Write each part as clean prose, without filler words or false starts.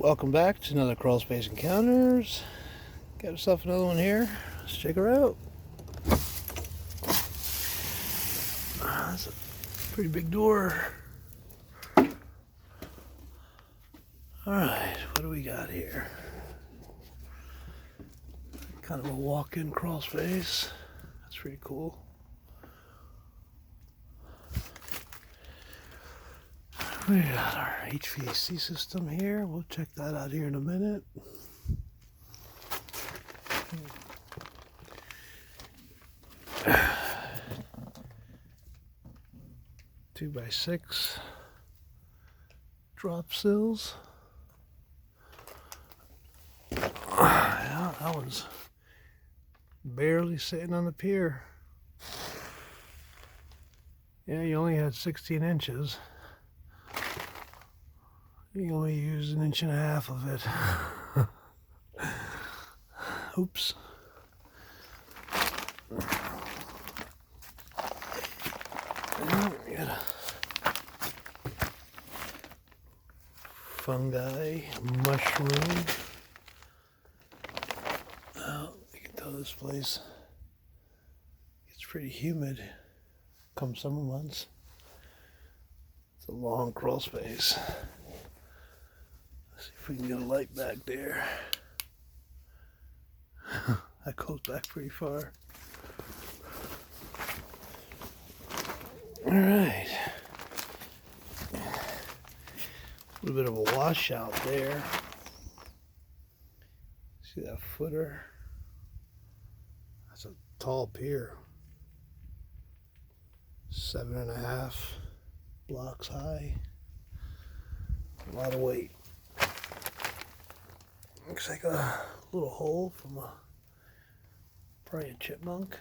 Welcome back to another Crawl Space Encounters. Got yourself another one here. Let's check her out. That's a pretty big door. Alright, what do we got here? Kind of a walk-in crawl space. That's pretty cool. We got our HVAC system here. We'll check that out here in a minute. Two by six drop sills. Yeah, that one's barely sitting on the pier. Yeah, you only had 16 inches. You only used 1.5 inches of it. Oops. And we got a fungi mushroom. Well, you can tell this place gets pretty humid come summer months. It's a long crawl space. Let's see if we can get a light back there. That goes back pretty far. Alright. A little bit of a washout there. See that footer? That's a tall pier. 7.5 blocks high. A lot of weight. Looks like a little hole from probably a chipmunk.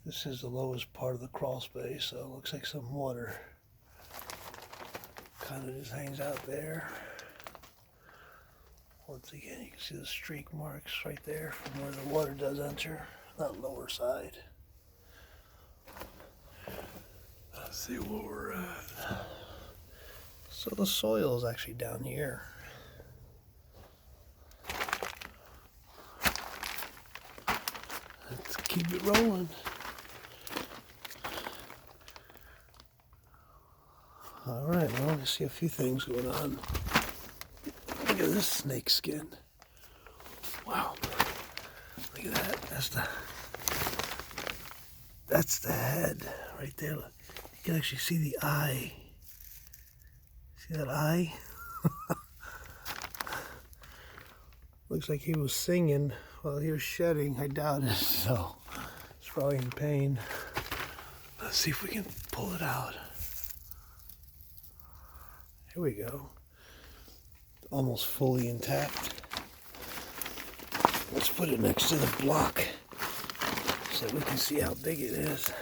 This is the lowest part of the crawl space, so it looks like some water kind of just hangs out there. Once again, you can see the streak marks right there from where the water does enter, that lower side. Let's see where we're at. So the soil is actually down here. Let's keep it rolling. Alright, well, I see a few things going on. Look at this snake skin. Wow. Look at that. That's the head right there. You can actually see the eye. See that eye? Looks like he was singing while he was shedding. I doubt it, so he's probably in pain. Let's see if we can pull it out. Here we go. Almost fully intact. Let's put it next to the block so we can see how big it is.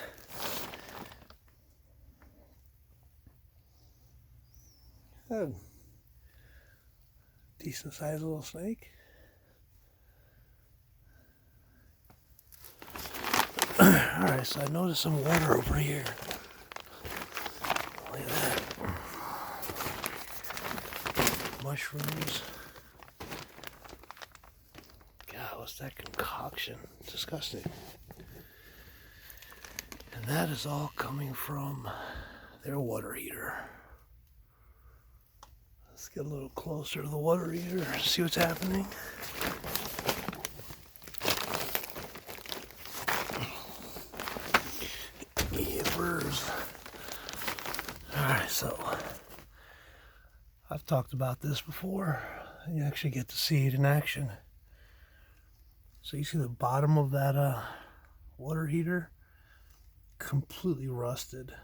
Oh, decent sized little snake. Alright, so I noticed some water over here. Look at that. Mushrooms. God, what's that concoction? It's disgusting. And that is all coming from their water heater. Let's get a little closer to the water heater, see what's happening. Yippers. Alright, so I've talked about this before. You actually get to see it in action. So you see the bottom of that water heater? Completely rusted.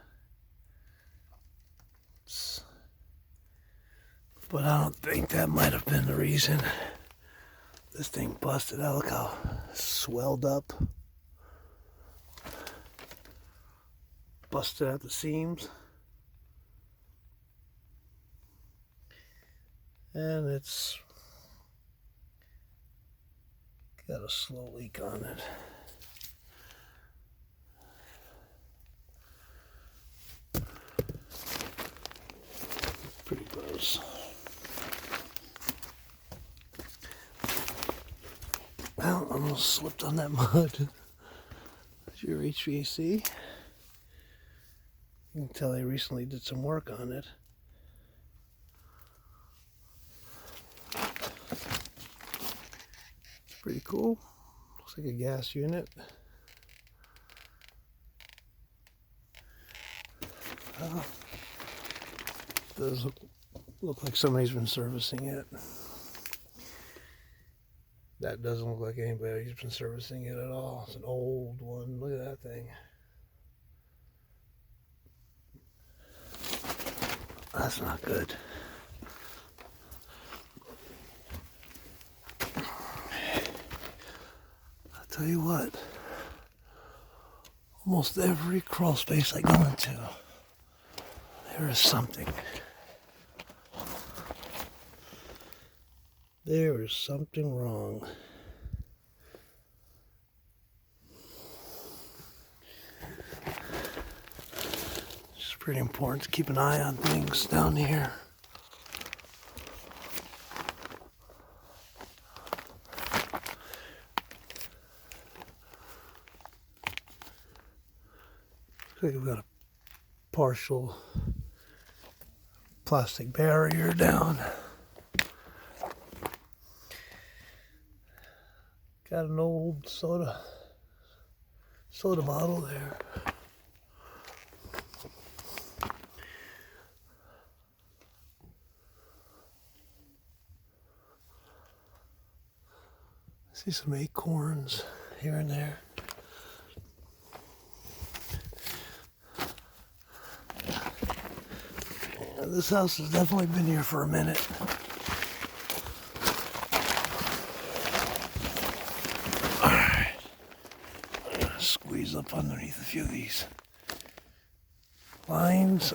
But I don't think that might have been the reason. This thing busted out. Look how swelled up. Busted out the seams. And it's got a slow leak on it. Pretty gross. almost slipped on that mud. That's your HVAC. You can tell they recently did some work on it. It's pretty cool. Looks like a gas unit. Does look like somebody's been servicing it. That doesn't look like anybody's been servicing it at all. It's an old one. Look at that thing. That's not good. I'll tell you what. Almost every crawl space I go into, there is something. There is something wrong. It's pretty important to keep an eye on things down here. Looks like we've got a partial plastic barrier down. Got an old soda bottle there. I see some acorns here and there. Yeah, this house has definitely been here for a minute. Squeeze up underneath a few of these lines.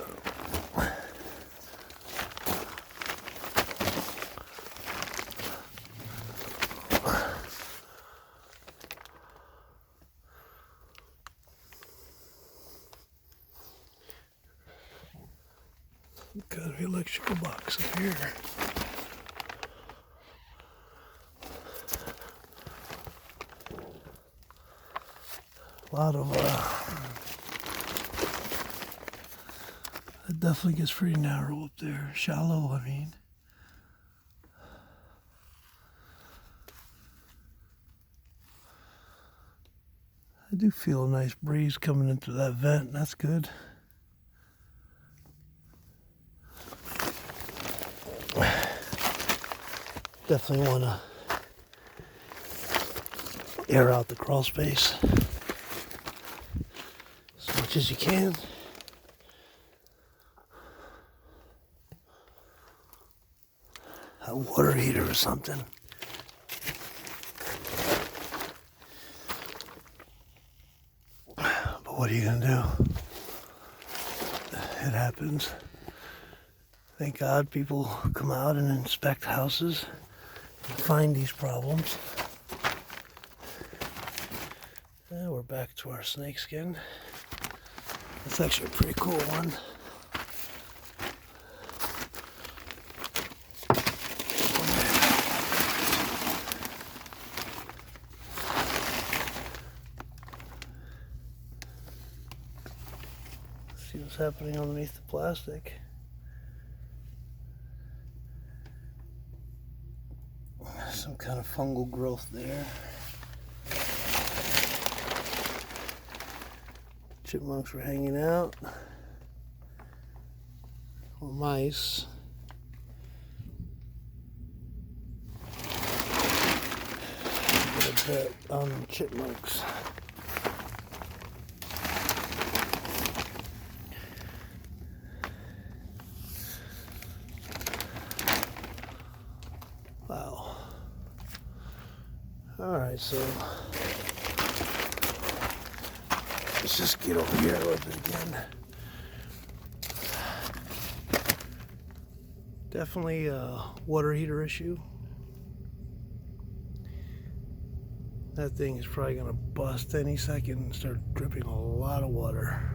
Got an electrical box up here. A lot of it definitely gets pretty narrow up there. Shallow, I mean. I do feel a nice breeze coming into that vent. That's good. Definitely want to air out the crawl space as much as you can. A water heater or something. But what are you gonna do? It happens. Thank God people come out and inspect houses and find these problems. And we're back to our snakeskin. It's actually a pretty cool one. See what's happening underneath the plastic. Some kind of fungal growth there. Chipmunks were hanging out. Or mice. Put a bet on chipmunks. Wow. Alright, so let's just get over here a little bit again. Definitely a water heater issue. That thing is probably gonna bust any second and start dripping a lot of water.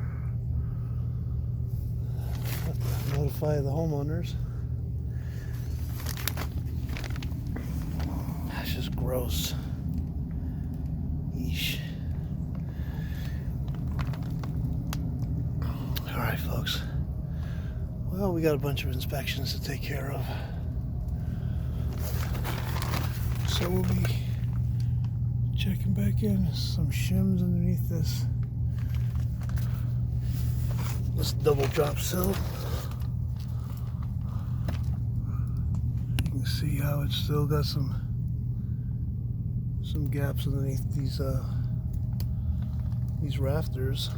Notify the homeowners. That's just gross. Well, we got a bunch of inspections to take care of. So we'll be checking back in. Some shims underneath this double drop sill. You can see how it's still got some gaps underneath these rafters.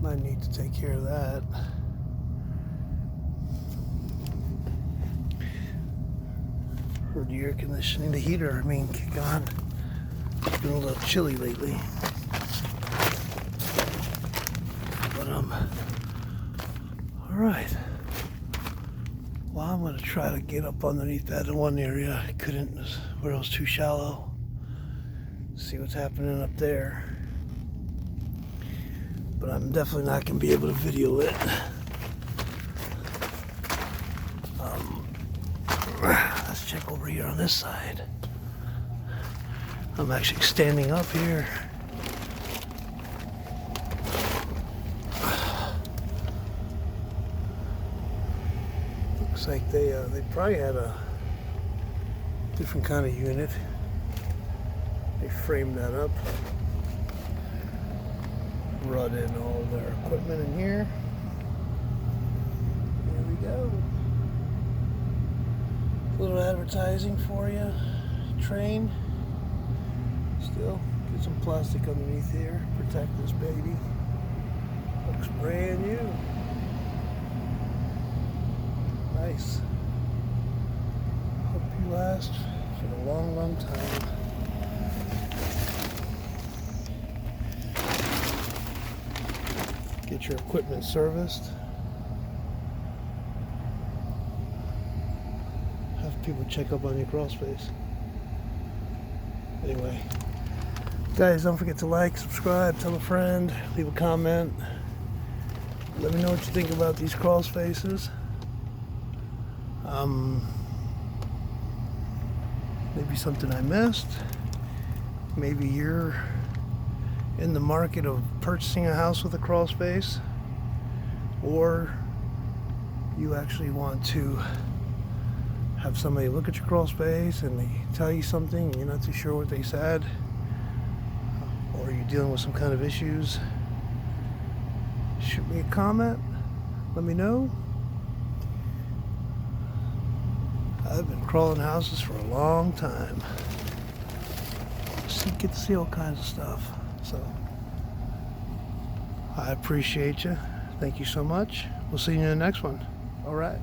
Might need to take care of that. Heard the air conditioning, the heater, kick on. It's been a little chilly lately. But alright. Well, I'm gonna try to get up underneath that in one area. I couldn't where it was too shallow. See what's happening up there. But I'm definitely not gonna be able to video it. Let's check over here on this side. I'm actually standing up here. Looks like they probably had a different kind of unit. They framed that up. Brought in all their equipment in here. There we go. A little advertising for you. Train. Still, get some plastic underneath here. Protect this baby. Looks brand new. Nice. Hope you last for a long, long time. Get your equipment serviced. Have people check up on your crawl space. Anyway, guys, don't forget to like, subscribe, tell a friend, leave a comment. Let me know what you think about these crawl spaces. Maybe something I missed. Maybe you're in the market of purchasing a house with a crawl space, or you actually want to have somebody look at your crawl space and they tell you something and you're not too sure what they said, or you're dealing with some kind of issues. Shoot me a comment, let me know. I've been crawling houses for a long time. Get to see all kinds of stuff. So I appreciate you. Thank you so much. We'll see you in the next one. All right.